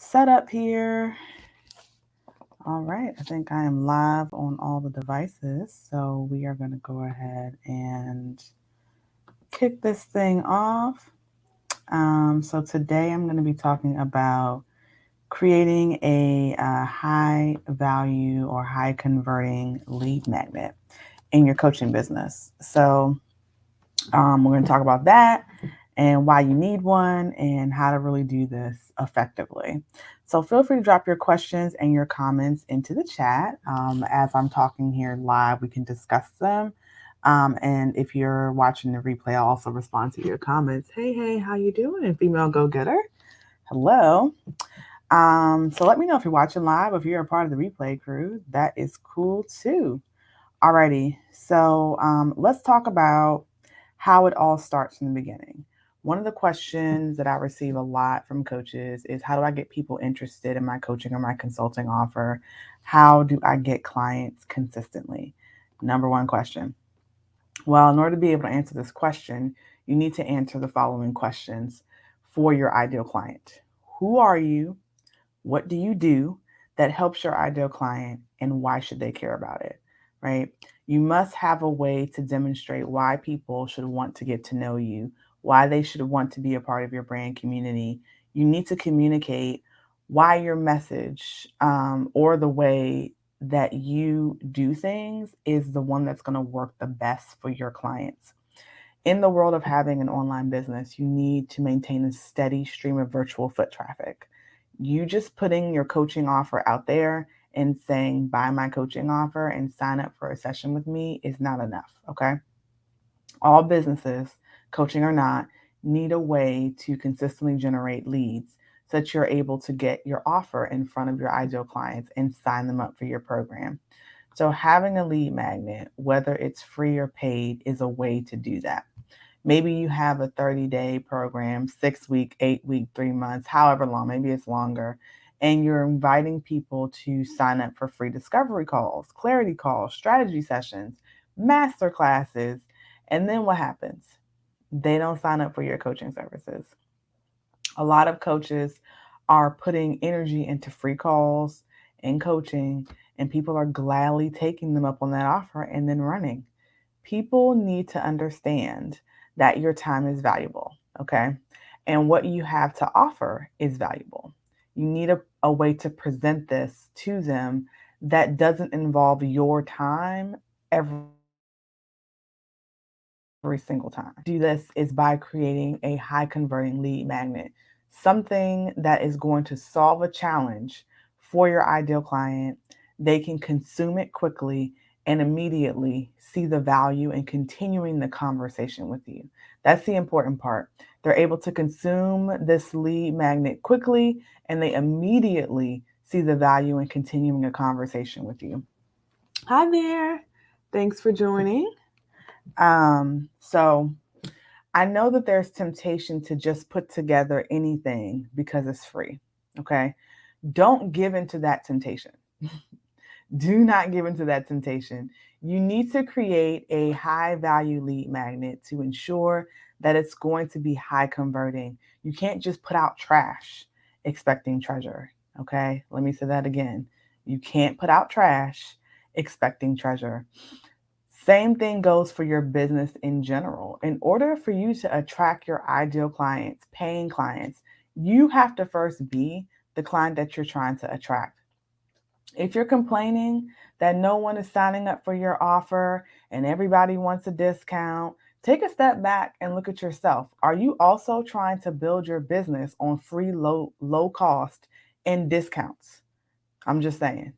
setup here. All right, I think I am live on all the devices. So we are going to go ahead and kick this thing off. So today I'm going to be talking about creating a high value or high converting lead magnet in your coaching business. We're going to talk about that and why you need one and how to really do this effectively. So feel free to drop your questions and your comments into the chat. As I'm talking here live, we can discuss them. And if you're watching the replay, I'll also respond to your comments. Hey, how you doing, female go-getter? Hello. So let me know if you're watching live, if you're a part of the replay crew. That is cool too. Alrighty, so let's talk about how it all starts from the beginning. One of the questions that I receive a lot from coaches is, how do I get people interested in my coaching or my consulting offer? How do I get clients consistently? Number one question. Well, in order to be able to answer this question, you need to answer the following questions for your ideal client. Who are you? What do you do that helps your ideal client, and why should they care about it? Right? You must have a way to demonstrate why people should want to get to know you, why they should want to be a part of your brand community. You need to communicate why your message or the way that you do things is the one that's going to work the best for your clients. In the world of having an online business, you need to maintain a steady stream of virtual foot traffic. You just putting your coaching offer out there and saying, buy my coaching offer and sign up for a session with me is not enough. Okay. All businesses, coaching or not, need a way to consistently generate leads so that you're able to get your offer in front of your ideal clients and sign them up for your program. So, having a lead magnet, whether it's free or paid, is a way to do that. Maybe you have a 30-day program, 6 week, 8 week, 3 months, however long, maybe it's longer. And you're inviting people to sign up for free discovery calls, clarity calls, strategy sessions, master classes. And then what happens? They don't sign up for your coaching services. A lot of coaches are putting energy into free calls and coaching, and people are gladly taking them up on that offer and then running. People need to understand that your time is valuable, okay? And what you have to offer is valuable. You need a way to present this to them that doesn't involve your time every single time. Do this is by creating a high converting lead magnet, something that is going to solve a challenge for your ideal client. They can consume it quickly and immediately see the value in continuing the conversation with you. That's the important part. They're able to consume this lead magnet quickly and they immediately see the value in continuing a conversation with you. Hi there. Thanks for joining. So I know that there's temptation to just put together anything because it's free. Okay. Don't give into that temptation. Do not give into that temptation. You need to create a high value lead magnet to ensure that it's going to be high converting. You can't just put out trash expecting treasure. Okay. Let me say that again. You can't put out trash expecting treasure. Same thing goes for your business in general. In order for you to attract your ideal clients, paying clients, you have to first be the client that you're trying to attract. If you're complaining that no one is signing up for your offer and everybody wants a discount, take a step back and look at yourself. Are you also trying to build your business on free, low cost and discounts? I'm just saying,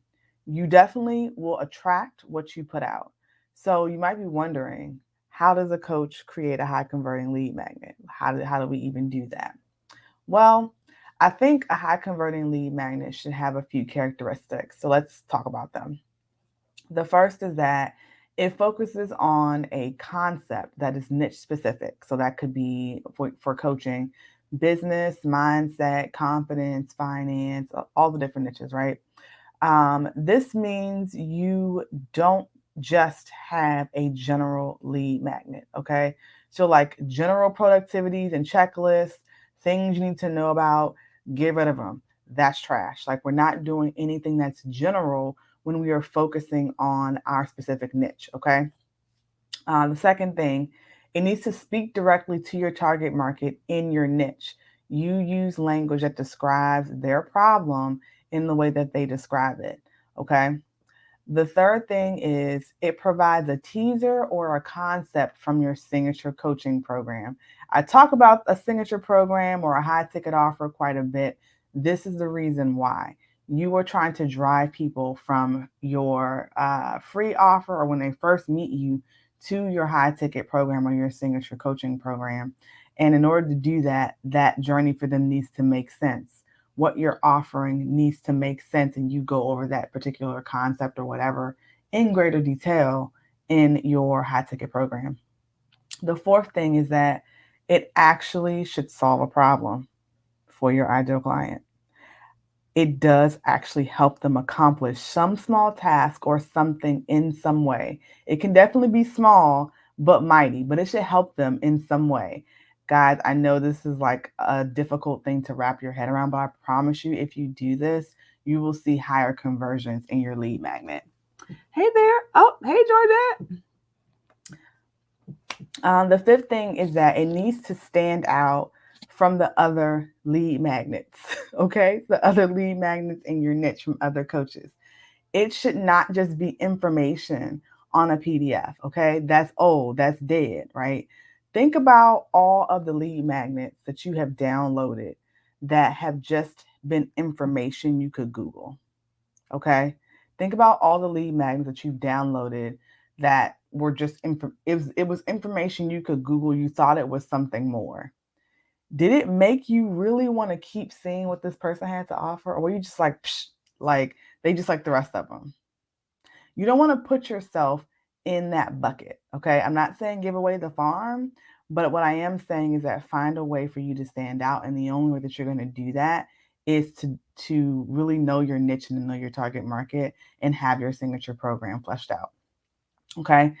you definitely will attract what you put out. So you might be wondering, how does a coach create a high converting lead magnet? How do we even do that? Well, I think a high converting lead magnet should have a few characteristics. So let's talk about them. The first is that it focuses on a concept that is niche specific. So that could be for coaching, business, mindset, confidence, finance, all the different niches, right? This means you don't just have a general lead magnet, okay? So, like general productivities and checklists, things you need to know about, get rid of them. that's trash. Like, we're not doing anything that's general when we are focusing on our specific niche. Okay. The second thing, it needs to speak directly to your target market in your niche. You use language that describes their problem in the way that they describe it. Okay. The third thing is it provides a teaser or a concept from your signature coaching program. I talk about a signature program or a high ticket offer quite a bit. This is the reason why. You are trying to drive people from your free offer or when they first meet you to your high ticket program or your signature coaching program. And in order to do that, that journey for them needs to make sense. What you're offering needs to make sense, and you go over that particular concept or whatever in greater detail in your high ticket program. The fourth thing is that it actually should solve a problem for your ideal client. It does actually help them accomplish some small task or something in some way. It can definitely be small but mighty, but it should help them in some way. Guys, I know this is like a difficult thing to wrap your head around, but I promise you, if you do this, you will see higher conversions in your lead magnet. Hey there. Oh, hey, Georgette. The fifth thing is that it needs to stand out from the other lead magnets, okay? The other lead magnets in your niche from other coaches. It should not just be information on a PDF, okay? That's old, that's dead, right? Think about all of the lead magnets that you have downloaded that have just been information you could Google, okay? Think about all the lead magnets that you've downloaded that were just it was information you could Google. You thought it was something more. Did it make you really want to keep seeing what this person had to offer, or were you just like, psh, like they just like the rest of them? You don't want to put yourself in that bucket. Okay. I'm not saying give away the farm, but what I am saying is that find a way for you to stand out. And the only way that you're going to do that is to really know your niche and know your target market and have your signature program fleshed out. Okay.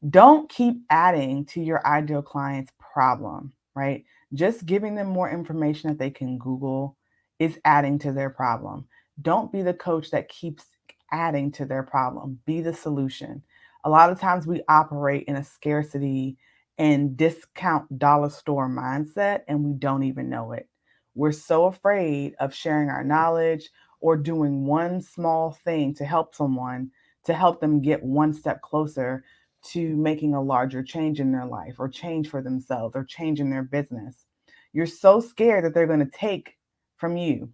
Don't keep adding to your ideal client's problem, right? Just giving them more information that they can Google is adding to their problem. Don't be the coach that keeps adding to their problem. Be the solution. A lot of times we operate in a scarcity and discount dollar store mindset, and we don't even know it. We're so afraid of sharing our knowledge or doing one small thing to help someone, to help them get one step closer to making a larger change in their life or change for themselves or change in their business. You're so scared that they're going to take from you.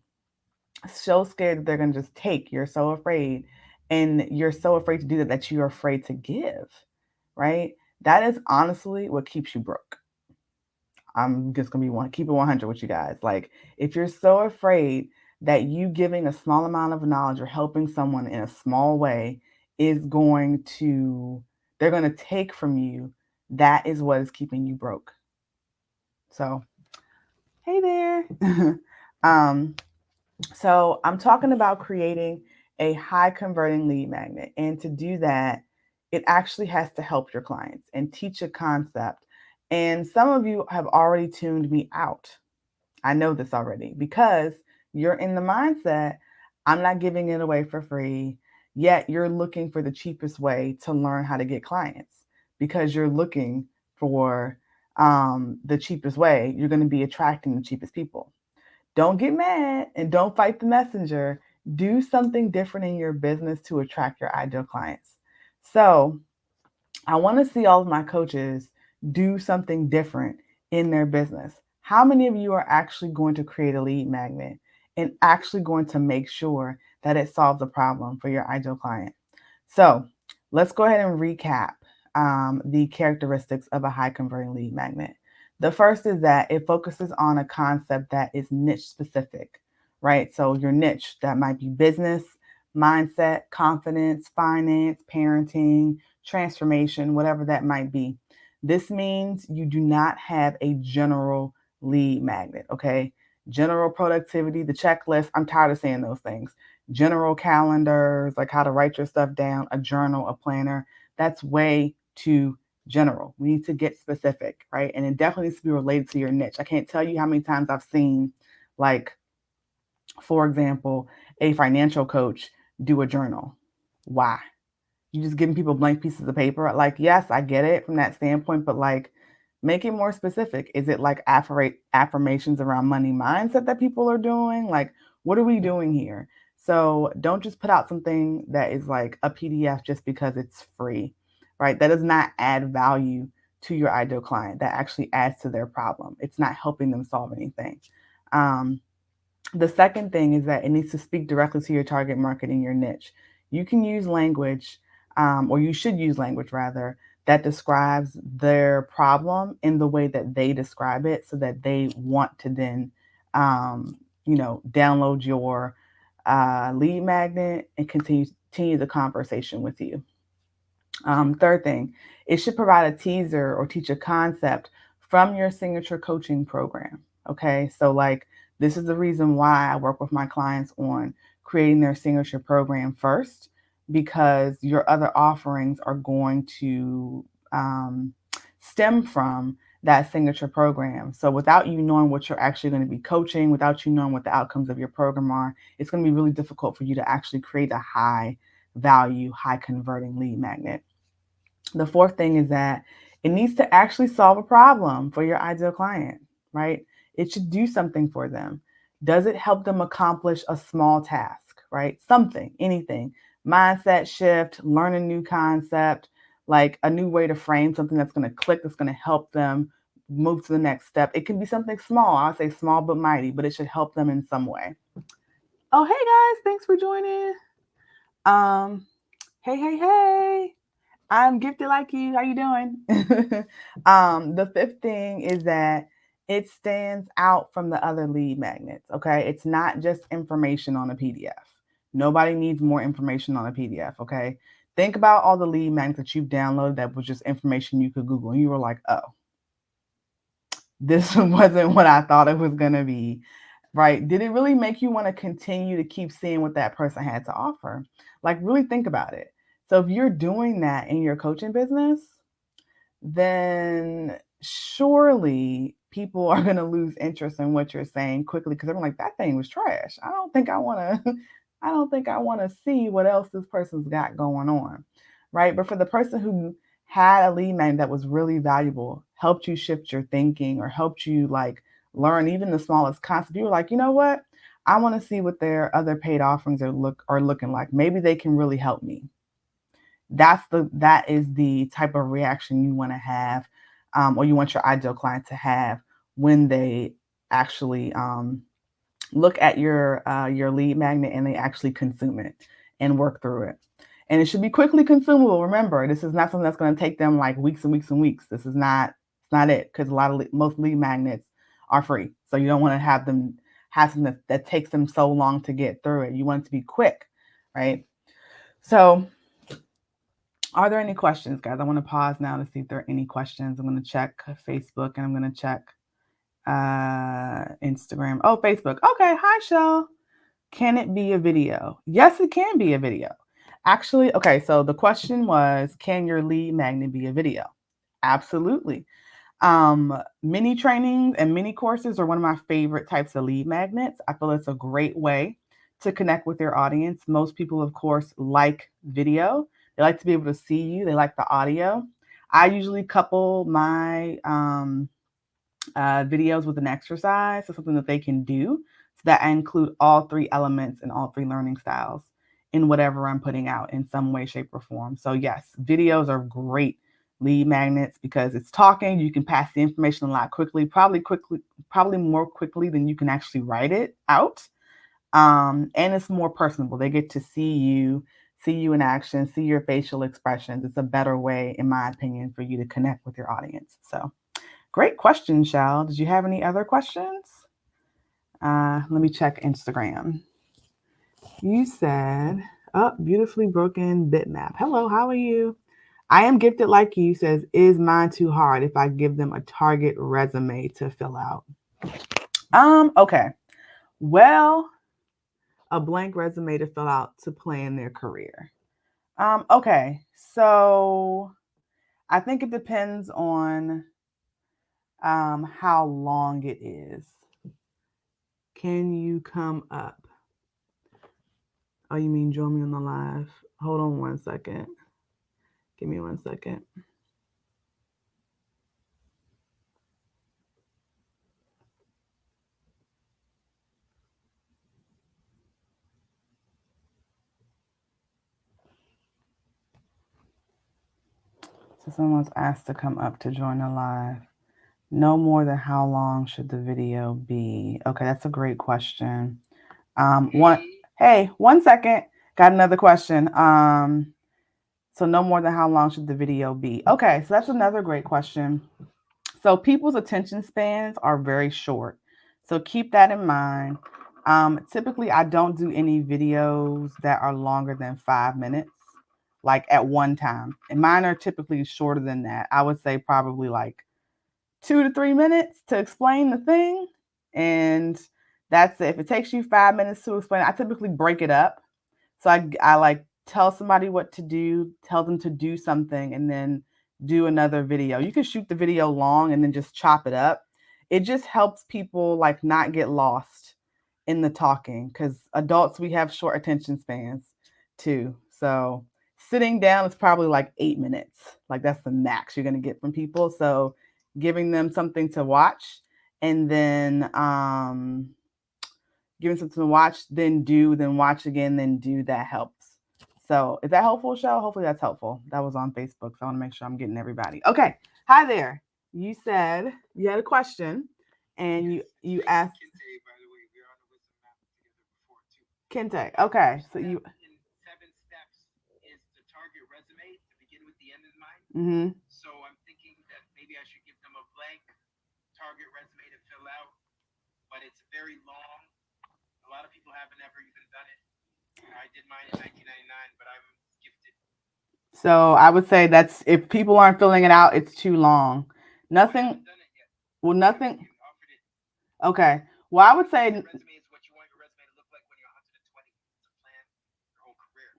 So scared that they're going to just take. You're so afraid. And you're so afraid to do that that you're afraid to give, right? That is honestly what keeps you broke. I'm just going to keep it 100 with you guys. Like, if you're so afraid that you giving a small amount of knowledge or helping someone in a small way is going to, they're going to take from you, that is what is keeping you broke. So, hey there. So I'm talking about creating a high converting lead magnet. And to do that, it actually has to help your clients and teach a concept. And some of you have already tuned me out. I know this already because you're in the mindset, I'm not giving it away for free, yet you're looking for the cheapest way to learn how to get clients because you're looking for the cheapest way. You're going to be attracting the cheapest people. Don't get mad and don't fight the messenger. Do something different in your business to attract your ideal clients. So I want to see all of my coaches do something different in their business. How many of you are actually going to create a lead magnet and actually going to make sure that it solves a problem for your ideal client? So let's go ahead and recap the characteristics of a high converting lead magnet. The first is that it focuses on a concept that is niche specific, right? So your niche, that might be business, mindset, confidence, finance, parenting, transformation, whatever that might be. This means you do not have a general lead magnet, okay? General productivity, the checklist, I'm tired of saying those things. General calendars, like how to write your stuff down, a journal, a planner, that's way too general. We need to get specific, right? And it definitely needs to be related to your niche. I can't tell you how many times I've seen like For example, a financial coach do a journal. Why? You just giving people blank pieces of paper. Like, yes, I get it from that standpoint, but like, make it more specific. Is it like affirmations around money mindset that people are doing? Like, what are we doing here? So don't just put out something that is like a PDF just because it's free, right? That does not add value to your ideal client. That actually adds to their problem. It's not helping them solve anything. Um, the second thing is that it needs to speak directly to your target market and your niche. You can use language, or you should use language rather, that describes their problem in the way that they describe it so that they want to then, download your lead magnet and continue the conversation with you. Third thing, it should provide a teaser or teach a concept from your signature coaching program. Okay, so like this is the reason why I work with my clients on creating their signature program first, because your other offerings are going to stem from that signature program. So without you knowing what you're actually going to be coaching, without you knowing what the outcomes of your program are, it's going to be really difficult for you to actually create a high value, high converting lead magnet. The fourth thing is that it needs to actually solve a problem for your ideal client, right? It should do something for them. Does it help them accomplish a small task, right? Something, anything. Mindset shift, learn a new concept, like a new way to frame something that's going to click, that's going to help them move to the next step. It can be something small. I'll say small but mighty, but it should help them in some way. Oh, hey guys, thanks for joining. Hey. I'm gifted like you. How you doing? The fifth thing is that it stands out from the other lead magnets. Okay, it's not just information on a PDF. Nobody needs more information on a PDF. Okay, think about all the lead magnets that you've downloaded that was just information you could Google, and you were like, "Oh, this wasn't what I thought it was gonna be." Right? Did it really make you want to continue to keep seeing what that person had to offer? Like, really think about it. So, if you're doing that in your coaching business, then surely people are going to lose interest in what you're saying quickly because they're like, that thing was trash. I don't think I want to. I don't think I want to see what else this person's got going on, right? But for the person who had a lead magnet that was really valuable, helped you shift your thinking or helped you like learn even the smallest concept, you were like, you know what? I want to see what their other paid offerings are looking like. Maybe they can really help me. That is the type of reaction you want to have, or you want your ideal client to have when they actually look at your lead magnet and they actually consume it and work through it. And it should be quickly consumable. Remember, this is not something that's going to take them like weeks and weeks and weeks. This is not it's not it, because most lead magnets are free, so you don't want to have them have something that takes them so long to get through it. You want it to be quick, right? So are there any questions, guys? I want to pause now to see if there are any questions. I'm going to check Facebook and I'm going to check Instagram. Oh, Facebook. Okay. Hi, Shell. Can it be a video? Yes, it can be a video. Actually, okay. So the question was, can your lead magnet be a video? Absolutely. Mini trainings and mini courses are one of my favorite types of lead magnets. I feel it's a great way to connect with your audience. Most people, of course, like video. They like to be able to see you. They like the audio. I usually couple my videos with an exercise, so something that they can do. So that I include all three elements and all three learning styles in whatever I'm putting out in some way, shape, or form. So yes, videos are great lead magnets because it's talking. You can pass the information a lot quickly, probably more quickly than you can actually write it out. And it's more personable. They get to see you in action, see your facial expressions. It's a better way, in my opinion, for you to connect with your audience. So great question, Shal. Did you have any other questions? Let me check Instagram. You said, oh, beautifully broken bitmap. Hello, how are you? I am gifted like you says, is mine too hard if I give them a target resume to fill out? Okay. Well, a blank resume to fill out to plan their career. Okay. So I think it depends on how long it is. Can you come up? Oh, you mean join me on the live? Hold on 1 second. Give me 1 second. So someone's asked to come up to join the live. No more than how long should the video be? Okay, that's a great question. Hey, 1 second. Got another question. So no more than how long should the video be? Okay, so that's another great question. So people's attention spans are very short. So keep that in mind. Typically, I don't do any videos that are longer than 5 minutes, like at one time. And mine are typically shorter than that. I would say probably like 2 to 3 minutes to explain the thing. And that's it. If it takes you 5 minutes to explain, I typically break it up. So I like tell somebody what to do, tell them to do something, and then do another video. You can shoot the video long and then just chop it up. It just helps people like not get lost in the talking, because adults, we have short attention spans too. So sitting down is probably like 8 minutes. Like that's the max you're going to get from people. So giving them something to watch, and then giving something to watch, then watch again, then do, that helps. So is that helpful, Shell? Hopefully that's helpful. That was on Facebook, so I want to make sure I'm getting everybody. Okay. Hi there. You said you had a question, and you asked. Kente. Okay. So you. In 7 steps is the target resume to begin with the end in mind. Mm-hmm. So I'm thinking that maybe I should give them a blank target resume to fill out, but it's very long. A lot of people haven't ever even done it. I did mine in 1999, but I'm gifted. So I would say that's, if people aren't filling it out, it's too long. Nothing. I haven't done it yet. Well, nothing. You offered it. Okay. Well, I would say. Your resume is what you want your resume to look like when you're 120. It's a plan your whole career.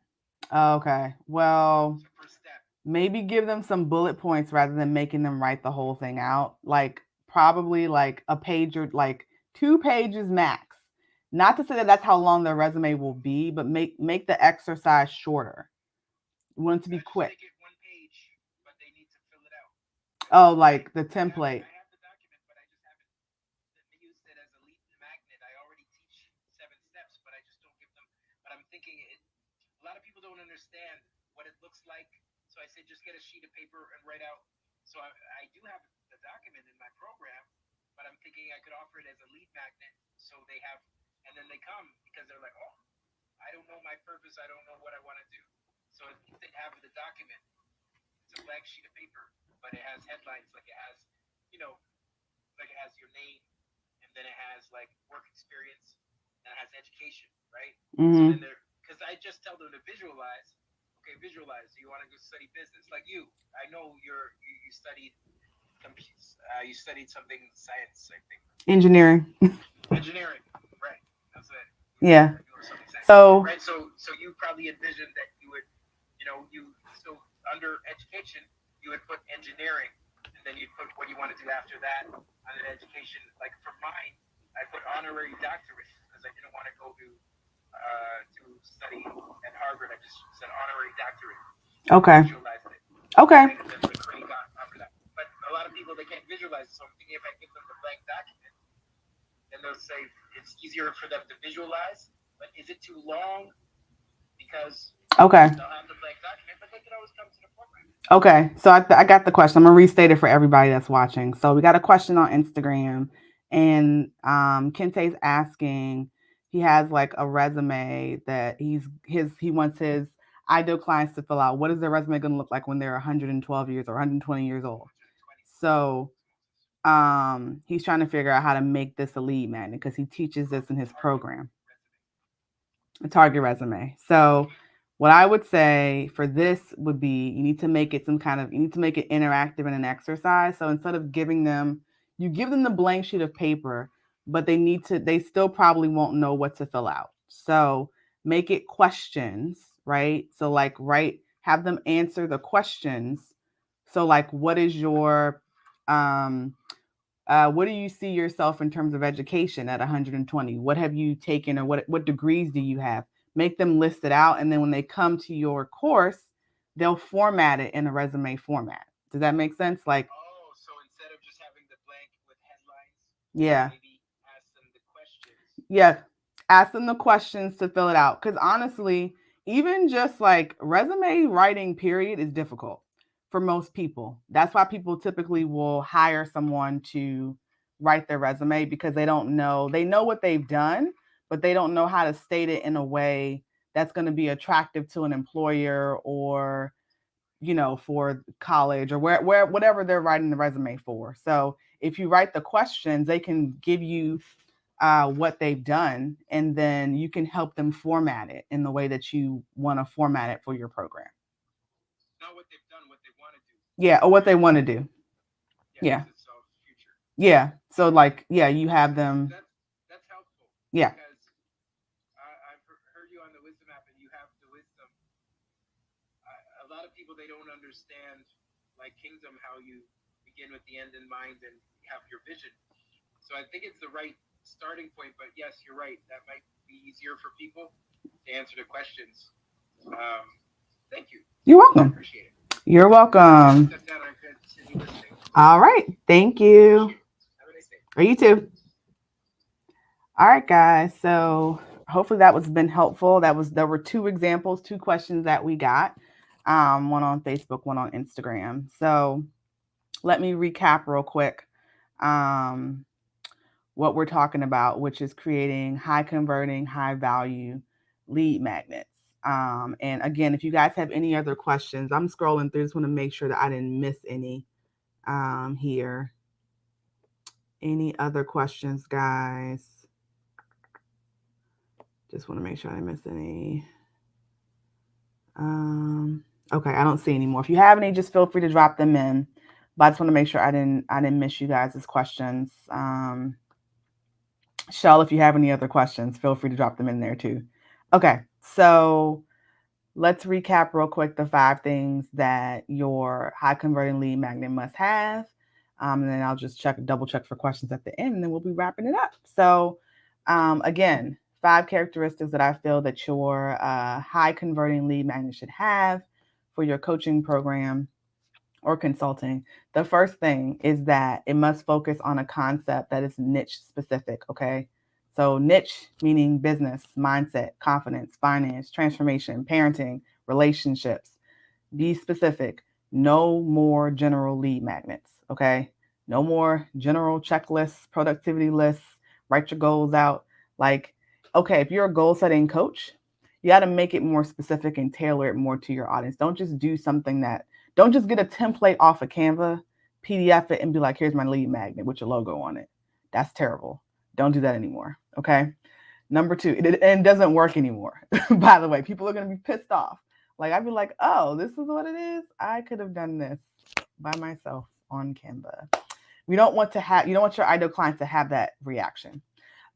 Okay. Well, It's the first step. maybe give them some bullet points rather than making them write the whole thing out. Like probably like a page or like 2 pages max. Not to say that that's how long their resume will be, but make the exercise shorter. You want it to be quick. Make it 1 page, but they need to fill it out. Oh, like the template. I have the document, but I just haven't used it as a lead magnet. I already teach 7 steps, but I just don't give them. But I'm thinking a lot of people don't understand what it looks like. So I say just get a sheet of paper and write out. So I do have the document in my program, but I'm thinking I could offer it as a lead magnet, so they have, and then they come because they're like, oh, I don't know my purpose. I don't know what I want to do. So if they have the document, it's a blank sheet of paper, but it has headlines, like it has, like it has your name, and then it has like work experience, and it has education, right? Mm-hmm. So then because I just tell them to visualize. Okay, visualize. You want to go study business, like you. I know you studied you studied something science, I think. Engineering. Engineering, right? That's it. Yeah. So right. So you probably envisioned that you would, so under education you would put engineering, and then you'd put what you want to do after that under education. Like for mine, I put honorary doctorate because I didn't want to go to study at Harvard. I just said honorary doctorate. Okay. Visualized it. Okay. And then the credit got after that. But a lot of people, they can't visualize it. So I'm thinking if I give them the blank document, then they'll say it's easier for them to visualize. But is it too long? Because okay. They'll have the blank document, but they can always come to the program. Okay, so I got the question. I'm gonna restate it for everybody that's watching. So we got a question on Instagram, and Kente's asking. He has like a resume that he wants his ideal clients to fill out. What is their resume going to look like when they're 112 years or 120 years old? So he's trying to figure out how to make this a lead magnet because he teaches this in his program. A target resume. So what I would say for this would be you need to make it interactive and an exercise. So instead of you give them the blank sheet of paper, but they still probably won't know what to fill out. So make it questions, right? So like have them answer the questions. So like what is your What do you see yourself in terms of education at 120? What have you taken, or what degrees do you have? Make them list it out, and then when they come to your course, they'll format it in a resume format. Does that make sense? Like, Oh, so instead of just having the blank with headlines, yeah, maybe ask them the questions. yeah. Ask them the questions to fill it out. Because honestly, even just like resume writing, period, is difficult for most people. That's why people typically will hire someone to write their resume, because they don't know, they know what they've done, but they don't know how to state it in a way that's going to be attractive to an employer, or for college, or where whatever they're writing the resume for. So if you write the questions, they can give you what they've done, and then you can help them format it in the way that you want to format it for your program. Not what they've done, what they want to do. Yeah, or what they want to do. Yeah. To solve the future. Yeah. So like, yeah, you have them. That's helpful. Yeah. Because I've heard you on the Wisdom app, and you have the wisdom. A lot of people, they don't understand, like Kingdom, how you begin with the end in mind and have your vision. So I think it's the right starting point. But yes, you're right. That might be easier for people to answer the questions. Thank you. You're welcome. I appreciate it. You're welcome. All right. Thank you. Have a nice day. Or you too. All right, guys. So hopefully that was been helpful. There were two examples, two questions that we got. One on Facebook, one on Instagram. So let me recap real quick what we're talking about, which is creating high converting, high value lead magnets. And again, if you guys have any other questions, I'm scrolling through. Just want to make sure that I didn't miss any here. Any other questions, guys? Just want to make sure I didn't miss any. Okay, I don't see any more. If you have any, just feel free to drop them in. But I just want to make sure I didn't miss you guys' questions. Shell, if you have any other questions, feel free to drop them in there too. Okay, so let's recap real quick the 5 things that your high converting lead magnet must have. And then I'll just double check for questions at the end, and then we'll be wrapping it up. So again, 5 characteristics that I feel that your high converting lead magnet should have for your coaching program or consulting. The first thing is that it must focus on a concept that is niche specific, okay? So niche meaning business, mindset, confidence, finance, transformation, parenting, relationships. Be specific. No more general lead magnets, okay? No more general checklists, productivity lists, write your goals out. Like, okay, if you're a goal setting coach, you got to make it more specific and tailor it more to your audience. Don't just do something don't just get a template off of Canva, PDF it, and be like, here's my lead magnet with your logo on it. That's terrible. Don't do that anymore, okay? Number 2, it doesn't work anymore. By the way, people are going to be pissed off. Like, I'd be like, oh, this is what it is? I could have done this by myself on Canva. You don't want your ideal client to have that reaction.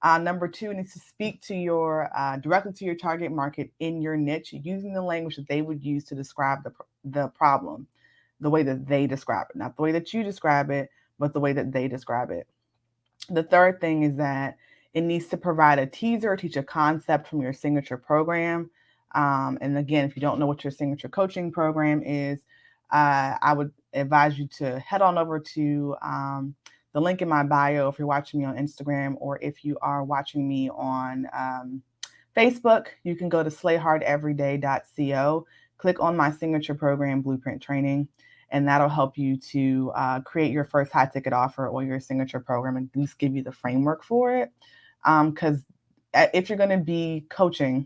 Number 2 needs to speak to your directly to your target market in your niche, using the language that they would use to describe the problem, the way that they describe it, not the way that you describe it, but the way that they describe it. The third thing is that it needs to provide a teaser or teach a concept from your signature program. And again, if you don't know what your signature coaching program is, I would advise you to head on over to the link in my bio if you're watching me on Instagram, or if you are watching me on Facebook, you can go to slayhardeveryday.co, click on my signature program, Blueprint Training, and that'll help you to create your first high ticket offer or your signature program, and at least give you the framework for it. Because if you're going to be coaching,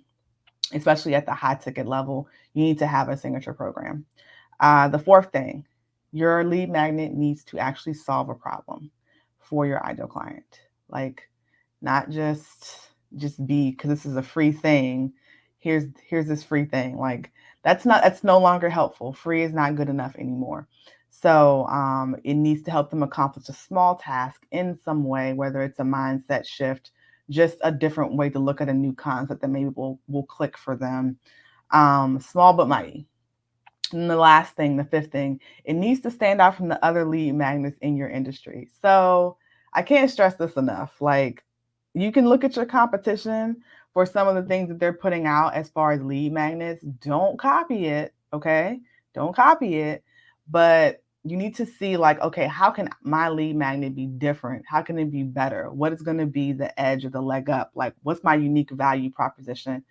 especially at the high ticket level, you need to have a signature program. The fourth thing, your lead magnet needs to actually solve a problem for your ideal client. Like, not just be, because this is a free thing. Here's this free thing. Like, that's no longer helpful. Free is not good enough anymore. So it needs to help them accomplish a small task in some way, whether it's a mindset shift, just a different way to look at a new concept that maybe will click for them. Small but mighty. And the last thing, the fifth thing, it needs to stand out from the other lead magnets in your industry. So I can't stress this enough. Like, you can look at your competition for some of the things that they're putting out as far as lead magnets. Don't copy it, okay? Don't copy it. But you need to see, like, okay, how can my lead magnet be different? How can it be better? What is going to be the edge or the leg up? Like, what's my unique value proposition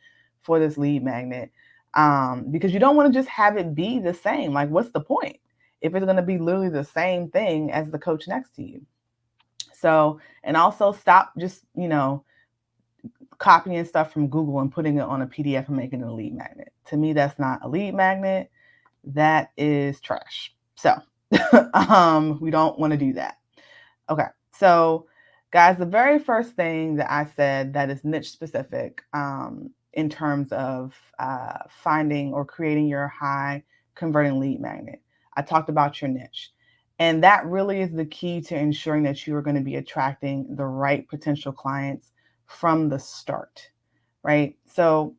for this lead magnet? Because you don't want to just have it be the same. Like, what's the point if it's going to be literally the same thing as the coach next to you? So, and also stop just, copying stuff from Google and putting it on a PDF and making it a lead magnet. To me, that's not a lead magnet. That is trash. So, we don't want to do that. Okay. So, guys, the very first thing that I said that is niche specific in terms of finding or creating your high converting lead magnet, I talked about your niche. And that really is the key to ensuring that you are going to be attracting the right potential clients from the start, right? So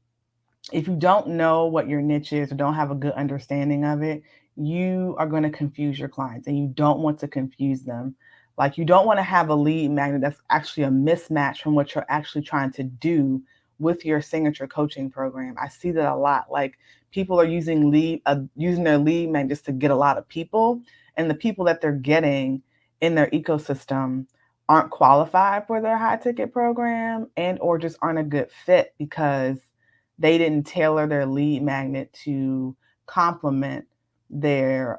if you don't know what your niche is or don't have a good understanding of it, you are going to confuse your clients, and you don't want to confuse them. Like, you don't want to have a lead magnet that's actually a mismatch from what you're actually trying to do with your signature coaching program. I see that a lot. Like, people are using their lead magnet just to get a lot of people, and the people that they're getting in their ecosystem aren't qualified for their high ticket program and or just aren't a good fit because they didn't tailor their lead magnet to complement their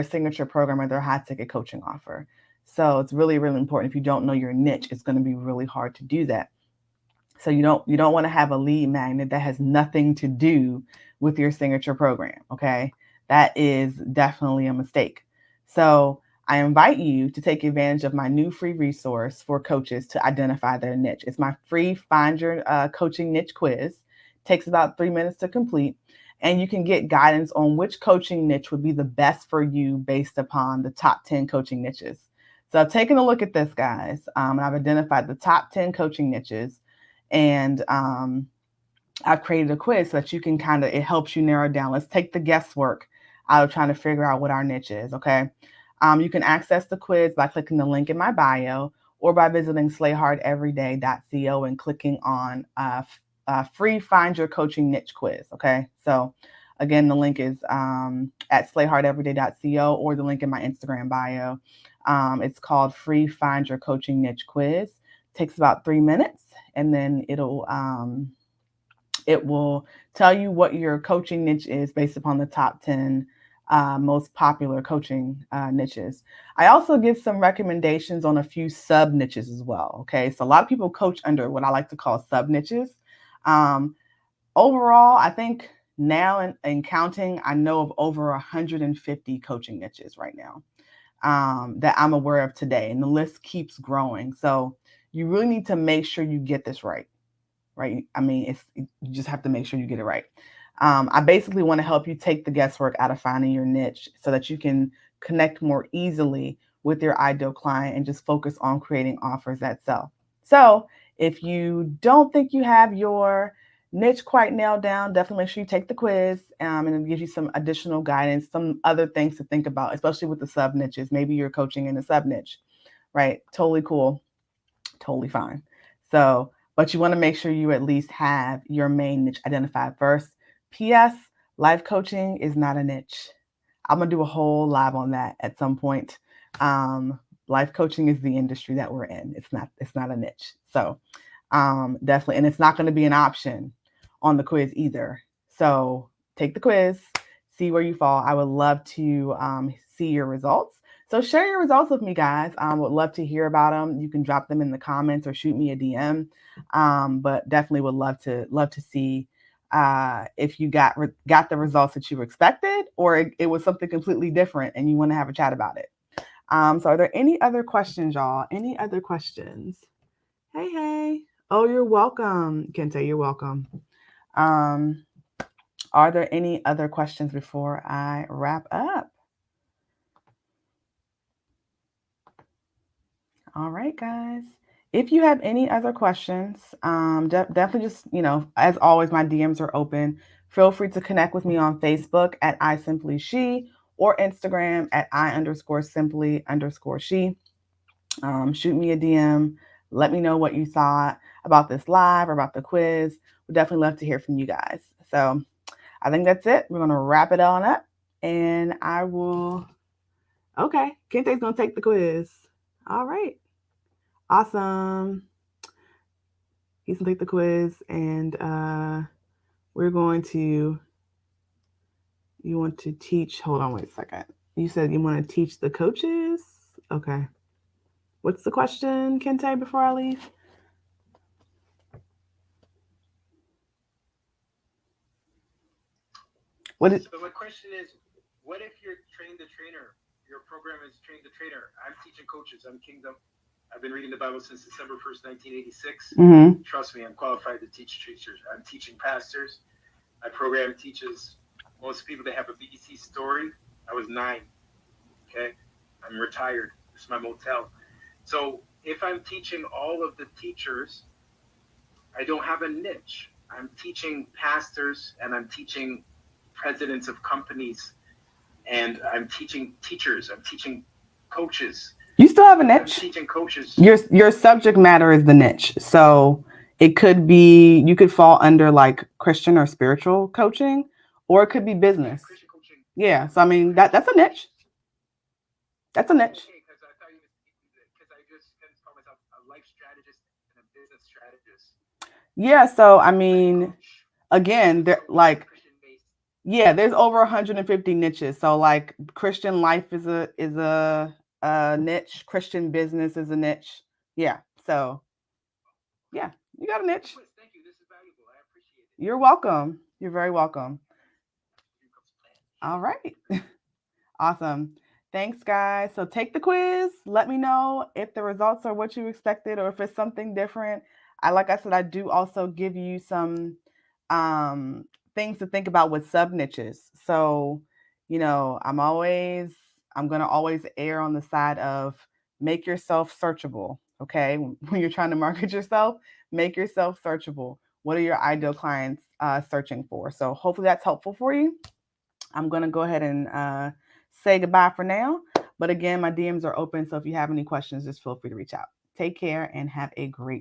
signature program or their high ticket coaching offer. So it's really, really important. If you don't know your niche, it's going to be really hard to do that. So you don't want to have a lead magnet that has nothing to do with your signature program. Okay, that is definitely a mistake. So I invite you to take advantage of my new free resource for coaches to identify their niche. It's my free Find Your Coaching Niche quiz. It takes about 3 minutes to complete, and you can get guidance on which coaching niche would be the best for you based upon the top 10 coaching niches. So I've taken a look at this, guys, and I've identified the top 10 coaching niches, and I've created a quiz so that you can it helps you narrow down. Let's take the guesswork out of trying to figure out what our niche is, okay? You can access the quiz by clicking the link in my bio or by visiting slayhardeveryday.co and clicking on free Find Your Coaching Niche quiz, okay? So again, the link is at slayhardeveryday.co or the link in my Instagram bio. It's called Free Find Your Coaching Niche quiz. It takes about 3 minutes, and then it will tell you what your coaching niche is based upon the top 10 most popular coaching niches. I also give some recommendations on a few sub niches as well. Okay, so a lot of people coach under what I like to call sub niches. Overall, I think now in counting, I know of over 150 coaching niches right now that I'm aware of today, and the list keeps growing. So you really need to make sure you get this right. I mean, you just have to make sure you get it right. I basically want to help you take the guesswork out of finding your niche so that you can connect more easily with your ideal client and just focus on creating offers that sell. So if you don't think you have your niche quite nailed down, definitely make sure you take the quiz, and it gives you some additional guidance, some other things to think about, especially with the sub niches. Maybe you're coaching in a sub niche, right? Totally cool. Totally fine. So, but you want to make sure you at least have your main niche identified first. P.S. Life coaching is not a niche. I'm going to do a whole live on that at some point. Life coaching is the industry that we're in. It's not a niche. So definitely, and it's not going to be an option on the quiz either. So take the quiz, see where you fall. I would love to see your results. So share your results with me, guys. Would love to hear about them. You can drop them in the comments or shoot me a DM. But definitely would love to see if you got the results that you expected, or it was something completely different and you want to have a chat about it. So are there any other questions, y'all? Any other questions? Hey. Oh, you're welcome. Kente, you're welcome. Are there any other questions before I wrap up? All right, guys. If you have any other questions, definitely just, as always, my DMs are open. Feel free to connect with me on Facebook at iSimplyShe or Instagram at I_simply_she. shoot me a DM. Let me know what you thought about this live or about the quiz. We'd definitely love to hear from you guys. So I think that's it. We're going to wrap it on up, and I will. Okay, Kente's going to take the quiz. All right. Awesome. He's going to take the quiz, and we're going to. You want to teach. Hold on, wait a second. You said you want to teach the coaches? Okay. What's the question, Kente, before I leave? So my question is, what if you're trained the trainer? Your program is trained the trainer. I'm teaching coaches. I'm Kingdom. I've been reading the Bible since December 1st, 1986. Mm-hmm. Trust me, I'm qualified to teach teachers. I'm teaching pastors. My program teaches most people that have a BBC story. I was 9. Okay. I'm retired. This is my motel. So if I'm teaching all of the teachers, I don't have a niche. I'm teaching pastors and I'm teaching presidents of companies and I'm teaching teachers. I'm teaching coaches. You still have a niche. I'm teaching coaches. Your subject matter is the niche. So it could be, you could fall under like Christian or spiritual coaching, or it could be business. Christian coaching. Yeah. So I mean that's a niche. That's a niche. Okay, because I just call myself a life strategist and a business strategist. Yeah. So I mean, again, they're like, yeah, there's over 150 niches. So like Christian life is a niche. Christian business is a niche. Yeah. So yeah, you got a niche. Thank you. This is valuable. I appreciate it. You're welcome. You're very welcome. All right. Awesome. Thanks, guys. So take the quiz. Let me know if the results are what you expected or if it's something different. Like I said, I do also give you some things to think about with sub niches. So, you know, I'm going to always err on the side of make yourself searchable. Okay. When you're trying to market yourself, make yourself searchable. What are your ideal clients searching for? So hopefully that's helpful for you. I'm going to go ahead and say goodbye for now. But again, my DMs are open. So if you have any questions, just feel free to reach out. Take care and have a great